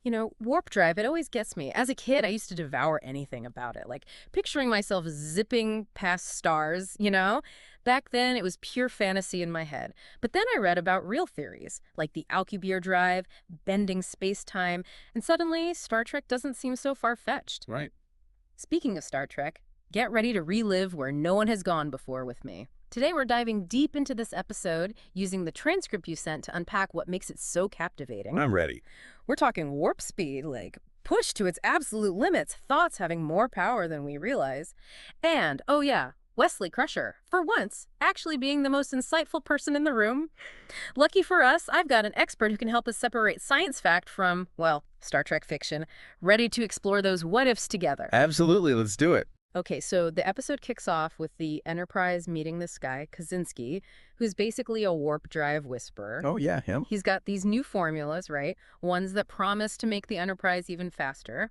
You know, warp drive, it always gets me. As a kid, I used to devour anything about it, like picturing myself zipping past stars, you know? Back then, it was pure fantasy in my head. But then I read about real theories, like the Alcubierre drive, bending space-time, and suddenly Star Trek doesn't seem so far-fetched. Right. Speaking of Star Trek, get ready to relive where no one has gone before with me. Today, we're diving deep into this episode using the transcript you sent to unpack what makes it so captivating. I'm ready. We're talking warp speed, like pushed to its absolute limits, thoughts having more power than we realize. And, oh yeah, Wesley Crusher, for once, actually being the most insightful person in the room. Lucky for us, I've got an expert who can help us separate science fact from, well, Star Trek fiction, ready to explore those what-ifs together. Absolutely. Let's do it. Okay, so the episode kicks off with the Enterprise meeting this guy, Kosinski, who's basically a warp drive whisperer. Oh, yeah, him. He's got these new formulas, right? Ones that promise to make the Enterprise even faster.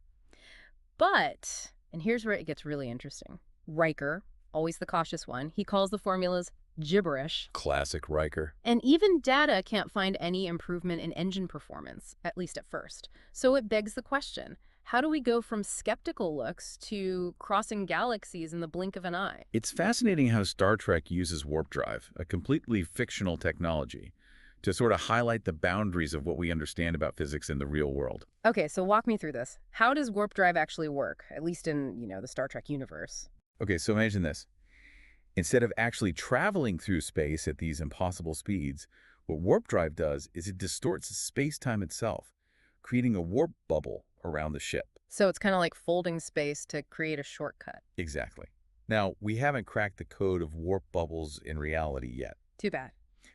But, and here's where it gets really interesting. Riker, always the cautious one, he calls the formulas gibberish. Classic Riker. And even Data can't find any improvement in engine performance, at least at first. So it begs the question, how do we go from skeptical looks to crossing galaxies in the blink of an eye? It's fascinating how Star Trek uses warp drive, a completely fictional technology, to sort of highlight the boundaries of what we understand about physics in the real world. Okay, so walk me through this. How does warp drive actually work, at least in, the Star Trek universe? Okay, so imagine this. Instead of actually traveling through space at these impossible speeds, what warp drive does is it distorts space-time itself, creating a warp bubble around the ship. So it's kind of like folding space to create a shortcut. Exactly. Now, we haven't cracked the code of warp bubbles in reality yet. Too bad.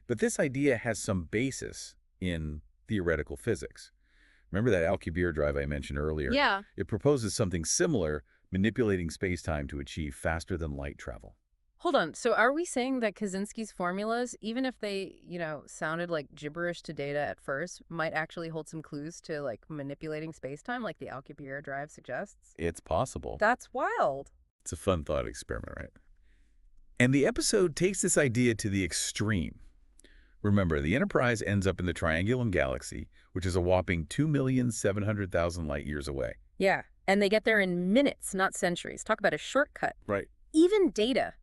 But this idea has some basis in theoretical physics. Remember that Alcubierre drive I mentioned earlier? Yeah. It proposes something similar, manipulating space-time to achieve faster-than-light travel. Hold on. So are we saying that Kaczynski's formulas, even if they, sounded like gibberish to Data at first, might actually hold some clues to, like, manipulating space-time, like the Alcubierre drive suggests? It's possible. That's wild. It's a fun thought experiment, right? And the episode takes this idea to the extreme. Remember, the Enterprise ends up in the Triangulum Galaxy, which is a whopping 2,700,000 light-years away. Yeah. And they get there in minutes, not centuries. Talk about a shortcut. Right. Even Data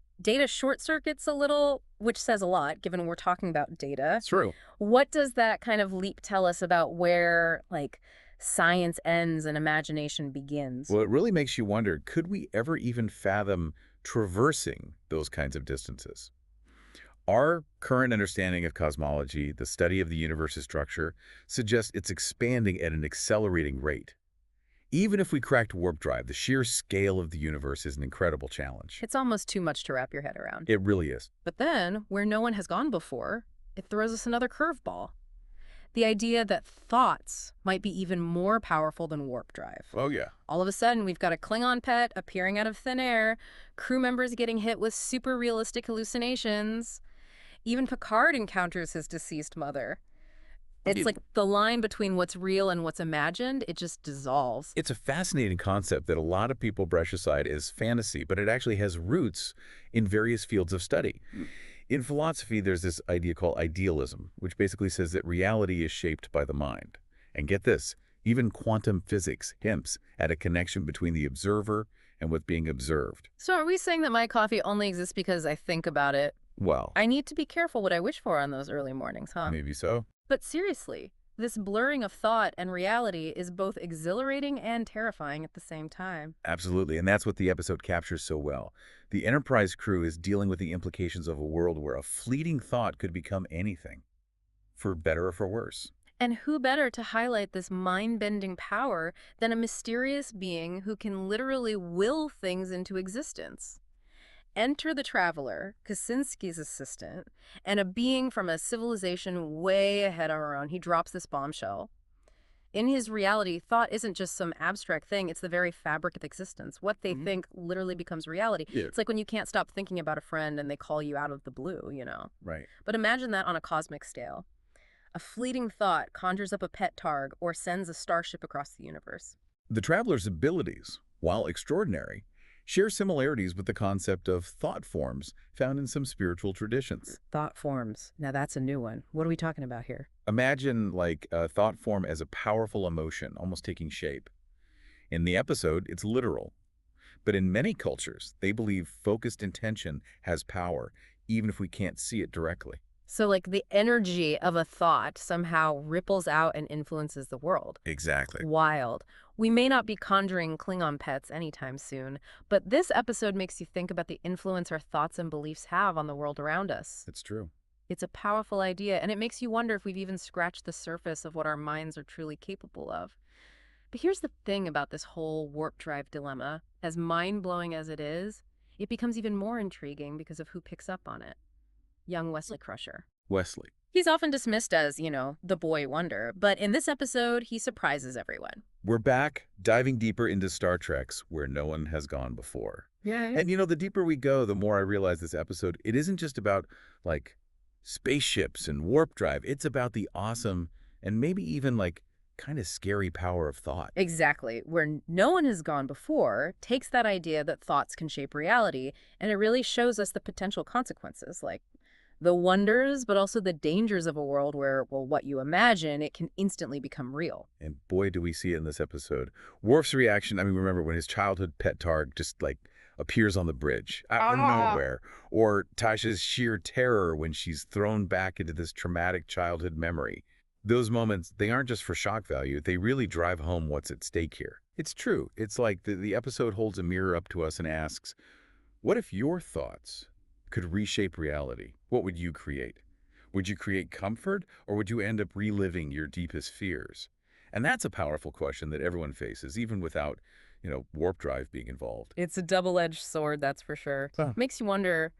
short circuits a little, which says a lot, given we're talking about Data. It's true. What does that kind of leap tell us about where, like, science ends and imagination begins? Well, it really makes you wonder, could we ever even fathom traversing those kinds of distances? Our current understanding of cosmology, the study of the universe's structure, suggests it's expanding at an accelerating rate. Even if we cracked warp drive, the sheer scale of the universe is an incredible challenge. It's almost too much to wrap your head around. It really is. But then, where no one has gone before, it throws us another curveball. The idea that thoughts might be even more powerful than warp drive. Oh, yeah. All of a sudden, we've got a Klingon pet appearing out of thin air, crew members getting hit with super realistic hallucinations. Even Picard encounters his deceased mother. It's like the line between what's real and what's imagined, it just dissolves. It's a fascinating concept that a lot of people brush aside as fantasy, but it actually has roots in various fields of study. In philosophy, there's this idea called idealism, which basically says that reality is shaped by the mind. And get this, even quantum physics hints at a connection between the observer and what's being observed. So are we saying that my coffee only exists because I think about it? Well, I need to be careful what I wish for on those early mornings, huh? maybe so. But seriously, this blurring of thought and reality is both exhilarating and terrifying at the same time. Absolutely, and that's what the episode captures so well. The Enterprise crew is dealing with the implications of a world where a fleeting thought could become anything, for better or for worse. And who better to highlight this mind-bending power than a mysterious being who can literally will things into existence? Enter the Traveler, Kosinski's assistant, and a being from a civilization way ahead of our own. He drops this bombshell. In his reality, thought isn't just some abstract thing. It's the very fabric of existence. What they think literally becomes reality. Yeah. It's like when you can't stop thinking about a friend and they call you out of the blue, Right. But imagine that on a cosmic scale. A fleeting thought conjures up a pet targ or sends a starship across the universe. The Traveler's abilities, while extraordinary, share similarities with the concept of thought forms found in some spiritual traditions. Thought forms. Now that's a new one. What are we talking about here? Imagine like a thought form as a powerful emotion, almost taking shape. In the episode, it's literal. But in many cultures, they believe focused intention has power, even if we can't see it directly. So, like, the energy of a thought somehow ripples out and influences the world. Exactly. Wild. We may not be conjuring Klingon pets anytime soon, but this episode makes you think about the influence our thoughts and beliefs have on the world around us. That's true. It's a powerful idea, and it makes you wonder if we've even scratched the surface of what our minds are truly capable of. But here's the thing about this whole warp drive dilemma. As mind-blowing as it is, it becomes even more intriguing because of who picks up on it. Young Wesley Crusher. Wesley. He's often dismissed as, the boy wonder, but in this episode, he surprises everyone. We're back, diving deeper into Star Trek's where no one has gone before. Yeah. And the deeper we go, the more I realize this episode, it isn't just about, like, spaceships and warp drive. It's about the awesome and maybe even, like, kind of scary power of thought. Exactly. Where no one has gone before takes that idea that thoughts can shape reality, and it really shows us the potential consequences, like the wonders, but also the dangers of a world where, well, what you imagine, it can instantly become real. And boy, do we see it in this episode. Worf's reaction, I mean, remember when his childhood pet Targ just, like, appears on the bridge out of nowhere. Or Tasha's sheer terror when she's thrown back into this traumatic childhood memory. Those moments, they aren't just for shock value. They really drive home what's at stake here. It's true. It's like the episode holds a mirror up to us and asks, what if your thoughts could reshape reality? What would you create? Would you create comfort, or would you end up reliving your deepest fears? And that's a powerful question that everyone faces, even without, warp drive being involved. It's a double-edged sword, that's for sure. Huh. Makes you wonder,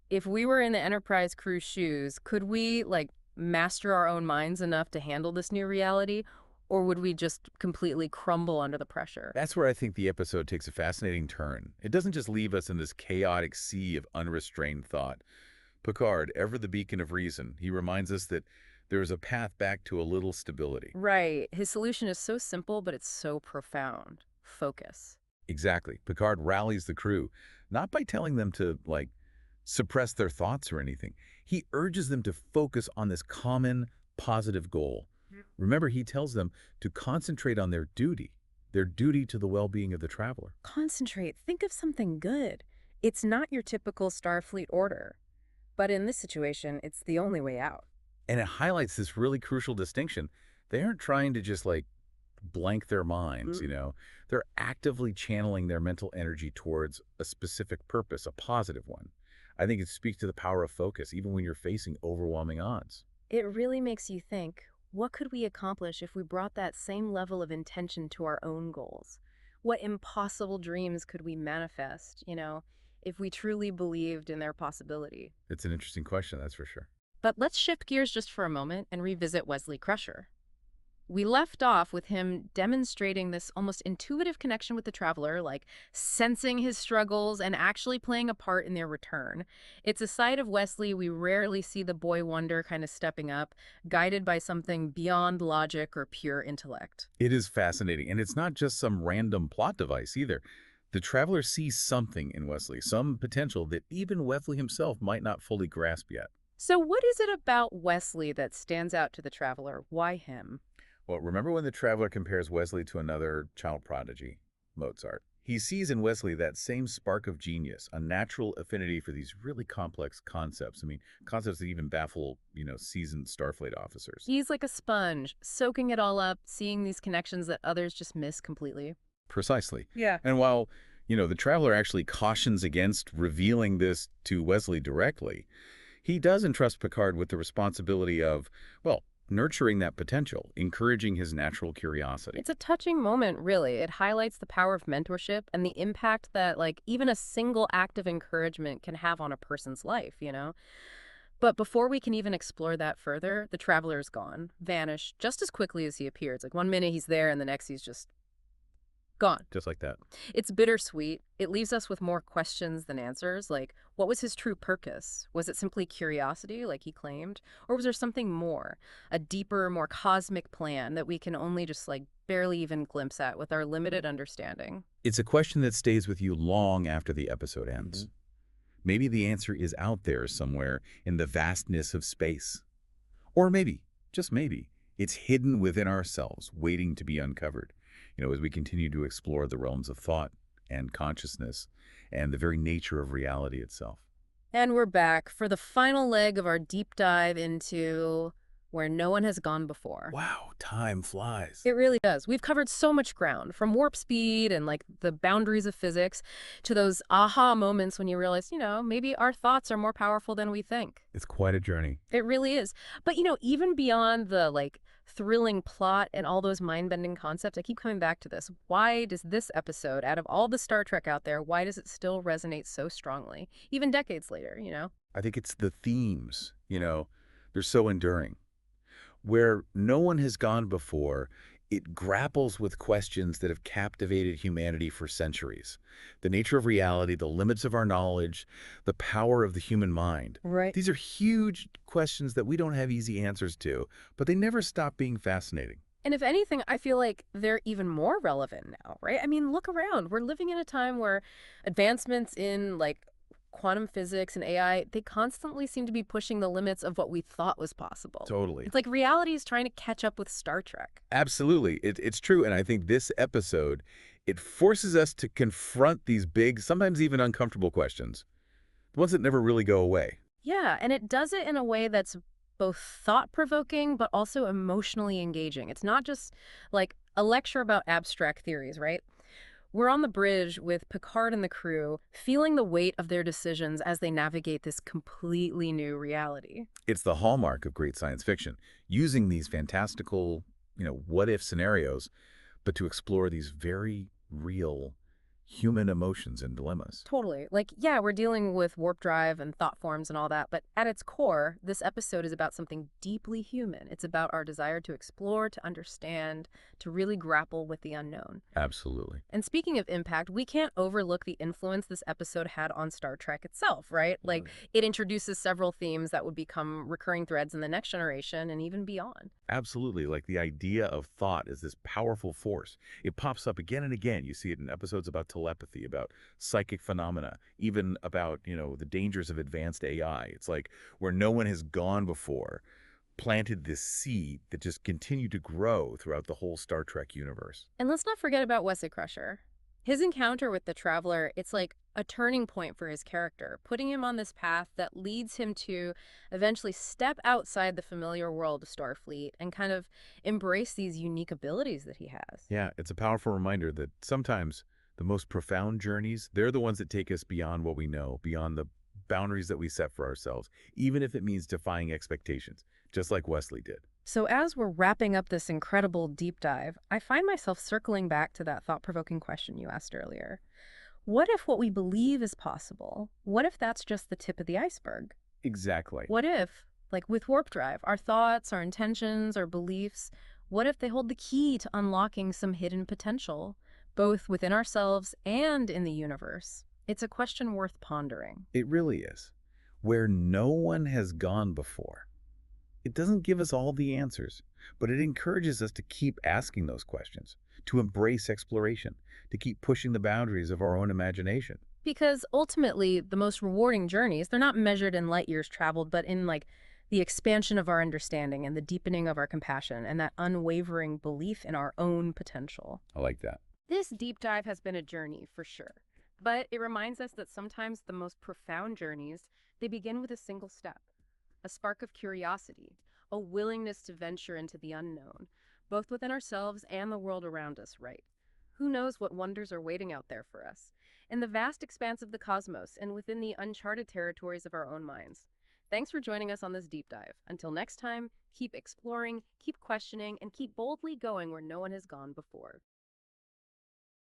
if we were in the Enterprise crew's shoes, could we, like, master our own minds enough to handle this new reality, or would we just completely crumble under the pressure? That's where I think the episode takes a fascinating turn. It doesn't just leave us in this chaotic sea of unrestrained thought. Picard, ever the beacon of reason, he reminds us that there is a path back to a little stability. Right. His solution is so simple, but it's so profound. Focus. Exactly. Picard rallies the crew, not by telling them to, like, suppress their thoughts or anything. He urges them to focus on this common, positive goal. Remember, he tells them to concentrate on their duty to the well-being of the traveler. Concentrate. Think of something good. It's not your typical Starfleet order. But in this situation, it's the only way out. And it highlights this really crucial distinction. They aren't trying to just, like, blank their minds, They're actively channeling their mental energy towards a specific purpose, a positive one. I think it speaks to the power of focus, even when you're facing overwhelming odds. It really makes you think, what could we accomplish if we brought that same level of intention to our own goals? What impossible dreams could we manifest, if we truly believed in their possibility? It's an interesting question, that's for sure. But let's shift gears just for a moment and revisit Wesley Crusher. We left off with him demonstrating this almost intuitive connection with the traveler, like sensing his struggles and actually playing a part in their return. It's a side of Wesley we rarely see the boy wonder kind of stepping up, guided by something beyond logic or pure intellect. It is fascinating, and it's not just some random plot device either. The traveler sees something in Wesley, some potential that even Wesley himself might not fully grasp yet. So what is it about Wesley that stands out to the traveler? Why him? Well, remember when the traveler compares Wesley to another child prodigy, Mozart? He sees in Wesley that same spark of genius, a natural affinity for these really complex concepts. I mean, concepts that even baffle, seasoned Starfleet officers. He's like a sponge, soaking it all up, seeing these connections that others just miss completely. Precisely. Yeah. And while, the traveler actually cautions against revealing this to Wesley directly, he does entrust Picard with the responsibility of, well, nurturing that potential, encouraging his natural curiosity. It's a touching moment, really. It highlights the power of mentorship and the impact that, like, even a single act of encouragement can have on a person's life, But before we can even explore that further, the traveler's gone, vanished just as quickly as he appears. Like, one minute he's there and the next he's just Gone. just like that. It's bittersweet. It leaves us with more questions than answers, like, what was his true purpose? Was it simply curiosity, like he claimed? Or was there something more, a deeper, more cosmic plan that we can only just, like, barely even glimpse at with our limited understanding? It's a question that stays with you long after the episode ends. Maybe the answer is out there somewhere in the vastness of space. Or maybe, just maybe, it's hidden within ourselves, waiting to be uncovered, as we continue to explore the realms of thought and consciousness and the very nature of reality itself. And we're back for the final leg of our deep dive into where no one has gone before. Wow, time flies. It really does. We've covered so much ground, from warp speed and like the boundaries of physics to those aha moments when you realize, maybe our thoughts are more powerful than we think. It's quite a journey. It really is. But, even beyond the like thrilling plot and all those mind-bending concepts, I keep coming back to this. Why does this episode, out of all the Star Trek out there, why does it still resonate so strongly, even decades later? I think it's the themes, they're so enduring. Where no one has gone before, it grapples with questions that have captivated humanity for centuries. The nature of reality, the limits of our knowledge, the power of the human mind. Right. These are huge questions that we don't have easy answers to, but they never stop being fascinating. And if anything, I feel like they're even more relevant now, right? I mean, look around. We're living in a time where advancements in like quantum physics and AI, they constantly seem to be pushing the limits of what we thought was possible. Totally. It's like reality is trying to catch up with Star Trek. Absolutely. It's true. And I think this episode, it forces us to confront these big, sometimes even uncomfortable questions, the ones that never really go away. Yeah, and it does it in a way that's both thought-provoking but also emotionally engaging. It's not just like a lecture about abstract theories, right? We're on the bridge with Picard and the crew, feeling the weight of their decisions as they navigate this completely new reality. It's the hallmark of great science fiction, using these fantastical, what-if scenarios, but to explore these very real human emotions and dilemmas. Totally. Like, yeah, we're dealing with warp drive and thought forms and all that, but at its core, this episode is about something deeply human. It's about our desire to explore, to understand, to really grapple with the unknown. Absolutely. And speaking of impact, we can't overlook the influence this episode had on Star Trek itself, right? Like, it introduces several themes that would become recurring threads in the next generation and even beyond. Absolutely. Like the idea of thought is this powerful force. It pops up again and again. You see it in episodes about telepathy, about psychic phenomena, even about, the dangers of advanced AI. It's like where no one has gone before, planted this seed that just continued to grow throughout the whole Star Trek universe. And let's not forget about Wesley Crusher. His encounter with the Traveler, it's like a turning point for his character, putting him on this path that leads him to eventually step outside the familiar world of Starfleet and kind of embrace these unique abilities that he has. Yeah, it's a powerful reminder that sometimes the most profound journeys, they're the ones that take us beyond what we know, beyond the boundaries that we set for ourselves, even if it means defying expectations, just like Wesley did. So as we're wrapping up this incredible deep dive, I find myself circling back to that thought-provoking question you asked earlier. What if what we believe is possible? What if that's just the tip of the iceberg? Exactly. What if, like with warp drive, our thoughts, our intentions, our beliefs, what if they hold the key to unlocking some hidden potential, both within ourselves and in the universe? It's a question worth pondering. It really is. Where no one has gone before. It doesn't give us all the answers, but it encourages us to keep asking those questions, to embrace exploration, to keep pushing the boundaries of our own imagination. Because ultimately, the most rewarding journeys, they're not measured in light years traveled, but in like the expansion of our understanding and the deepening of our compassion and that unwavering belief in our own potential. I like that. This deep dive has been a journey for sure, but it reminds us that sometimes the most profound journeys, they begin with a single step, a spark of curiosity, a willingness to venture into the unknown, both within ourselves and the world around us, right? Who knows what wonders are waiting out there for us, in the vast expanse of the cosmos and within the uncharted territories of our own minds. Thanks for joining us on this deep dive. Until next time, keep exploring, keep questioning, and keep boldly going where no one has gone before.